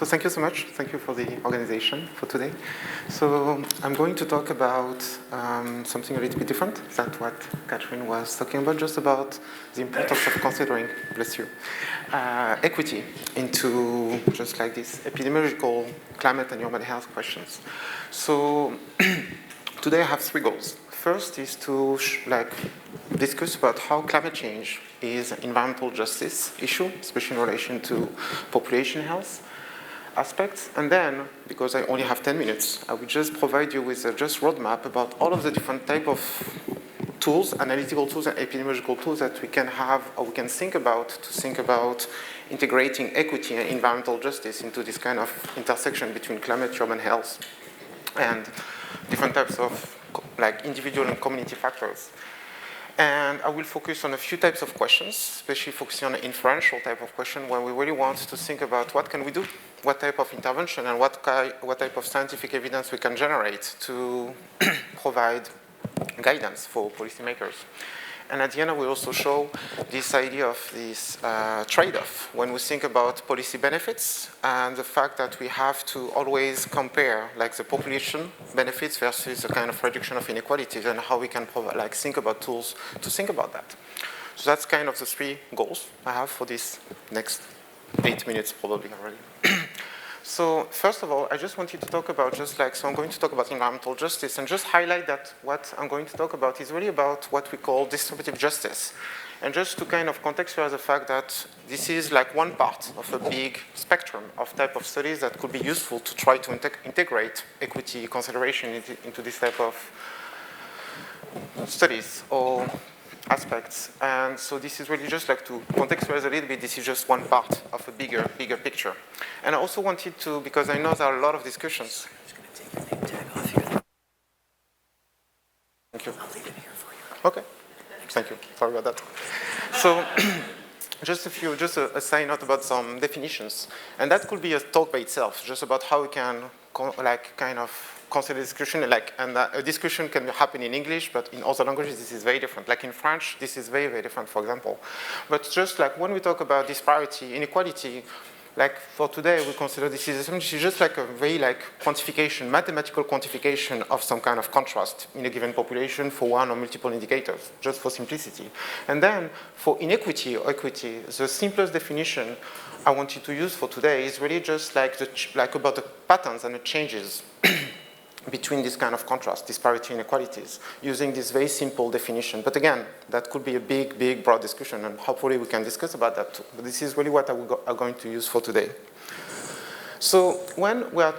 So thank you so much. Thank you for the organization for today. So I'm going to talk about something a little bit different than what Catherine was talking about, just about the importance of considering, bless you, equity into just like this epidemiological climate and human health questions. So today I have three goals. First is to discuss about how climate change is an environmental justice issue, especially in relation to population health aspects. And then, because I only have 10 minutes, I will just provide you with a just roadmap about all of the different type of tools, analytical tools and epidemiological tools that we can have or we can think about integrating equity and environmental justice into this kind of intersection between climate, human health, and different types of like individual and community factors. And I will focus on a few types of questions, especially focusing on an inferential type of question where we really want to think about what can we do, what type of intervention, and what type of scientific evidence we can generate to provide guidance for policymakers. And at the end, I will also show this idea of this trade-off when we think about policy benefits and the fact that we have to always compare like the population benefits versus the kind of reduction of inequalities and how we can think about tools to think about that. So that's kind of the three goals I have for this next 8 minutes probably already. So first of all, I just wanted to talk about so I'm going to talk about environmental justice and just highlight that what I'm going to talk about is really about what we call distributive justice. And just to kind of contextualize the fact that this is like one part of a big spectrum of type of studies that could be useful to try to integrate equity consideration into this type of studies or aspects. And so this is really just like to contextualize a little bit, this is just one part of a bigger picture. And I also wanted to, because I know there are a lot of discussions. I'm just going to take your name tag off here. Thank you. I'll leave it here for you. Okay. Thank you. Sorry about that. So just a side note about some definitions. And that could be a talk by itself, just about how we can consider discussion, and a discussion can happen in English, but in other languages this is very different. Like in French, this is very, very different, for example. But just like when we talk about disparity, inequality, like for today we consider this is just like a very quantification, mathematical quantification of some kind of contrast in a given population for one or multiple indicators, just for simplicity. And then for inequity or equity, the simplest definition I wanted to use for today is really just about the patterns and the changes between this kind of contrast, disparity inequalities, using this very simple definition. But again, that could be a big, broad discussion, and hopefully we can discuss about that too. But this is really what I'm going to use for today. So when we are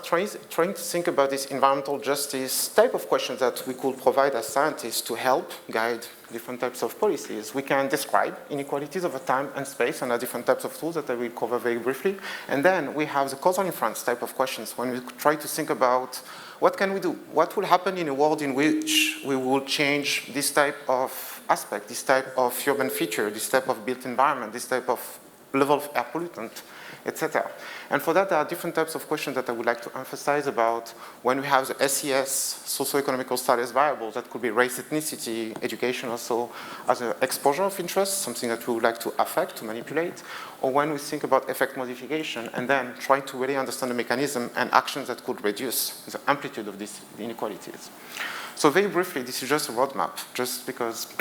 trying to think about this environmental justice type of questions that we could provide as scientists to help guide different types of policies, we can describe inequalities over time and space, and there are different types of tools that I will cover very briefly. And then we have the causal inference type of questions when we try to think about what can we do? What will happen in a world in which we will change this type of aspect, this type of urban feature, this type of built environment, this type of level of air pollutant, etc. And for that, there are different types of questions that I would like to emphasize about when we have the SES, socioeconomic status variables, that could be race, ethnicity, education also as an exposure of interest, something that we would like to affect, to manipulate, or when we think about effect modification, and then trying to really understand the mechanism and actions that could reduce the amplitude of these inequalities. So very briefly, this is just a roadmap, just because,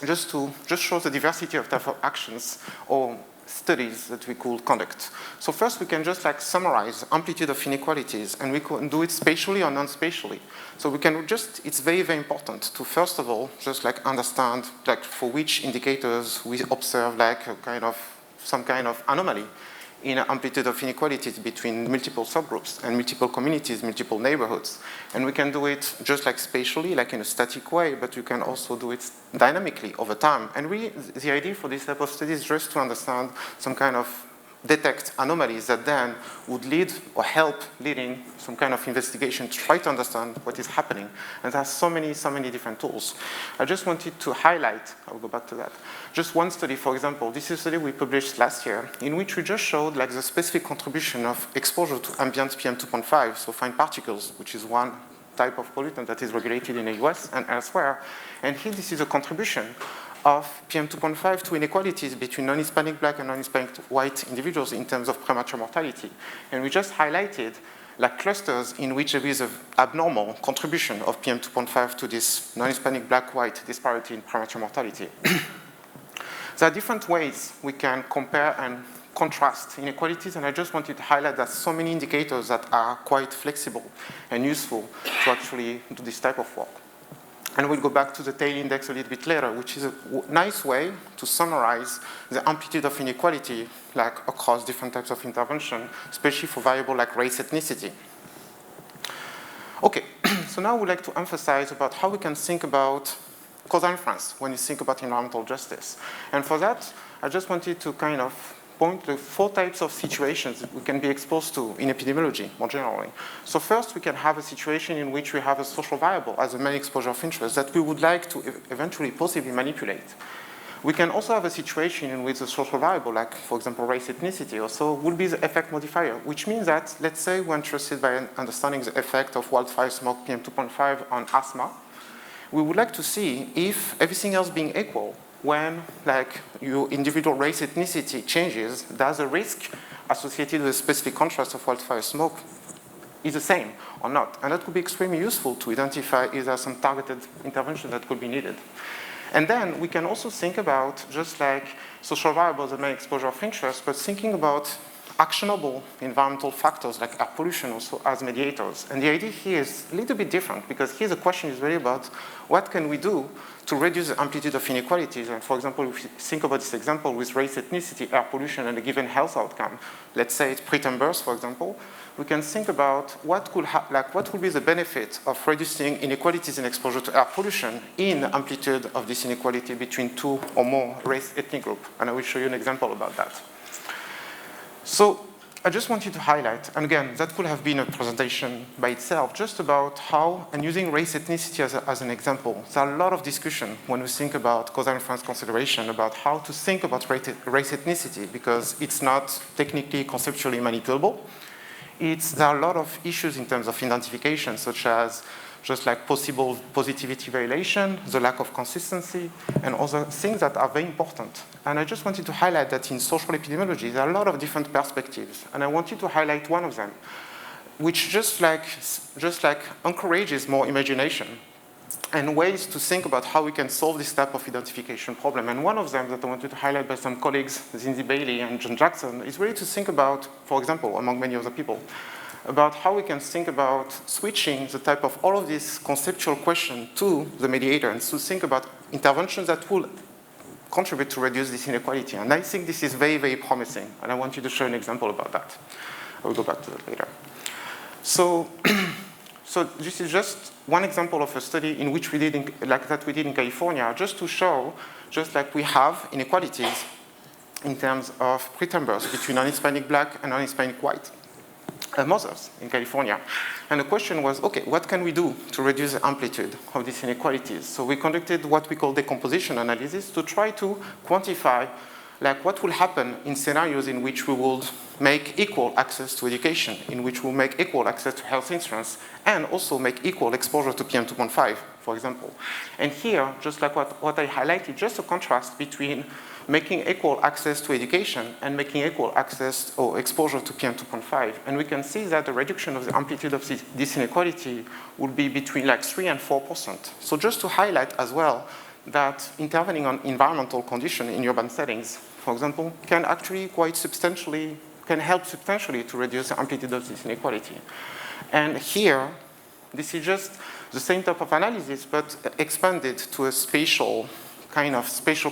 just show the diversity of type of actions or studies that we could conduct. So first we can just summarize amplitude of inequalities, and we can do it spatially or non-spatially. So we can it's very, very important to first of all just understand for which indicators we observe some kind of anomaly in amplitude of inequalities between multiple subgroups and multiple communities, multiple neighborhoods. And we can do it just spatially, in a static way, but you can also do it dynamically over time. And really, the idea for this type of study is just to understand some kind of detect anomalies that then would lead or help leading some kind of investigation to try to understand what is happening. And there are so many different tools. I just wanted to highlight, I'll go back to that, just one study, for example. This is a study we published last year in which we just showed the specific contribution of exposure to ambient PM2.5, so fine particles, which is one type of pollutant that is regulated in the US and elsewhere. And here this is a contribution of PM2.5 to inequalities between non-Hispanic black and non-Hispanic white individuals in terms of premature mortality. And we just highlighted like clusters in which there is an abnormal contribution of PM2.5 to this non-Hispanic black-white disparity in premature mortality. There are different ways we can compare and contrast inequalities, and I just wanted to highlight that so many indicators that are quite flexible and useful to actually do this type of work. And we'll go back to the tail index a little bit later, which is a nice way to summarize the amplitude of inequality like across different types of intervention, especially for variable like race, ethnicity. Okay, so now we'd like to emphasize about how we can think about causal inference when you think about environmental justice. And for that, I just wanted to kind of point to 4 types of situations that we can be exposed to in epidemiology more generally. So first, we can have a situation in which we have a social variable as a main exposure of interest that we would like to eventually possibly manipulate. We can also have a situation in which the social variable, like for example race, ethnicity or so, will be the effect modifier, which means that, let's say we're interested by understanding the effect of wildfire smoke PM2.5 on asthma. We would like to see if everything else being equal, when like your individual race ethnicity changes, does the risk associated with a specific contrast of wildfire smoke is the same or not? And that could be extremely useful to identify if there are some targeted intervention that could be needed. And then we can also think about just like social variables that may exposure of interest, but thinking about actionable environmental factors like air pollution also as mediators. And the idea here is a little bit different because here the question is really about what can we do to reduce the amplitude of inequalities. And for example, if you think about this example with race, ethnicity, air pollution, and a given health outcome, let's say it's preterm birth, for example, we can think about what would be the benefit of reducing inequalities in exposure to air pollution in the amplitude of this inequality between 2 or more race ethnic groups. And I will show you an example about that. So I just wanted to highlight, and again, that could have been a presentation by itself, just about how, and using race ethnicity as an example, there are a lot of discussion when we think about causal inference consideration about how to think about race ethnicity, because it's not technically conceptually manipulable. There are a lot of issues in terms of identification, such as just like possible positivity violation, the lack of consistency, and other things that are very important. And I just wanted to highlight that in social epidemiology, there are a lot of different perspectives. And I wanted to highlight one of them, which just like encourages more imagination and ways to think about how we can solve this type of identification problem. And one of them that I wanted to highlight by some colleagues, Zinzi Bailey and John Jackson, is really to think about, for example, among many other people, about how we can think about switching the type of all of these conceptual questions to the mediator and to think about interventions that will contribute to reduce this inequality. And I think this is very, very promising. And I want you to show an example about that. I will go back to that later. So this is just one example of a study in which we did in California, just to show, just like we have inequalities in terms of preterm births between non-Hispanic black and non-Hispanic white mothers in California. And the question was, okay, what can we do to reduce the amplitude of these inequalities? So we conducted what we call decomposition analysis to try to quantify like what will happen in scenarios in which we will make equal access to education, in which we'll make equal access to health insurance, and also make equal exposure to PM2.5, for example. And here, just like what I highlighted, just a contrast between making equal access to education and making equal access or exposure to PM2.5. And we can see that the reduction of the amplitude of this inequality will be between like 3 and 4%. So just to highlight as well that intervening on environmental conditions in urban settings, for example, can actually can help substantially to reduce the amplitude of this inequality. And here, this is just the same type of analysis, but expanded to a spatial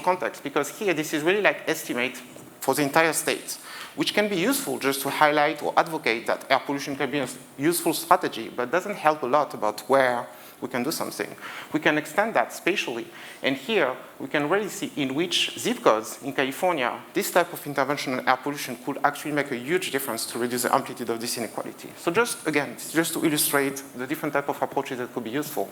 context, because here this is really like estimate for the entire state, which can be useful just to highlight or advocate that air pollution can be a useful strategy, but doesn't help a lot about where we can do something. We can extend that spatially, and here we can really see in which zip codes in California this type of intervention on air pollution could actually make a huge difference to reduce the amplitude of this inequality. So just to illustrate the different type of approaches that could be useful.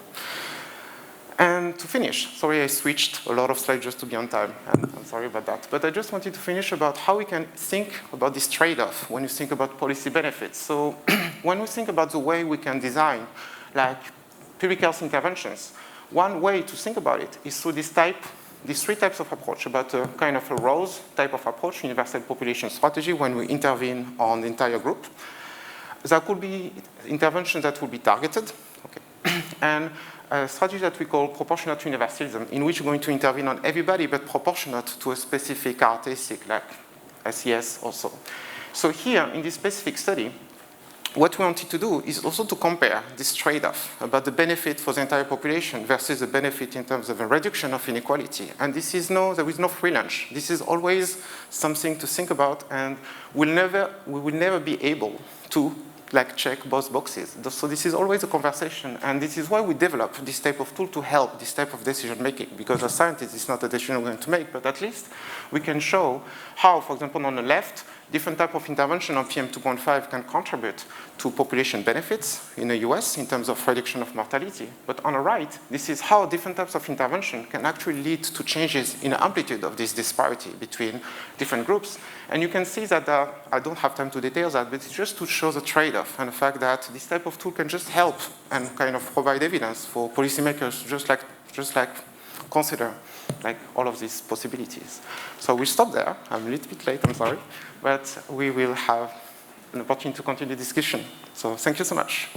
And to finish, sorry I switched a lot of slides just to be on time, and I'm sorry about that. But I just wanted to finish about how we can think about this trade-off when you think about policy benefits. So when we think about the way we can design like public health interventions, one way to think about it is through this type these three types of approach, about a kind of a rose type of approach, universal population strategy, when we intervene on the entire group. There could be interventions that will be targeted, okay, and a strategy that we call proportionate universalism, in which we're going to intervene on everybody, but proportionate to a specific characteristic, like SES also. So here, in this specific study, what we wanted to do is also to compare this trade-off about the benefit for the entire population versus the benefit in terms of a reduction of inequality. And this is there is no free lunch. This is always something to think about, and we will never be able to check both boxes. So this is always a conversation, and this is why we develop this type of tool to help this type of decision making, because as scientists, it's not a decision we're going to make, but at least we can show how, for example, on the left, different type of intervention on PM2.5 can contribute to population benefits in the US in terms of reduction of mortality. But on the right, this is how different types of intervention can actually lead to changes in the amplitude of this disparity between different groups. And you can see that, I don't have time to detail that, but it's just to show the trade-off and the fact that this type of tool can just help and kind of provide evidence for policymakers just like consider all of these possibilities. So we'll stop there. I'm a little bit late, I'm sorry. But we will have an opportunity to continue the discussion. So thank you so much.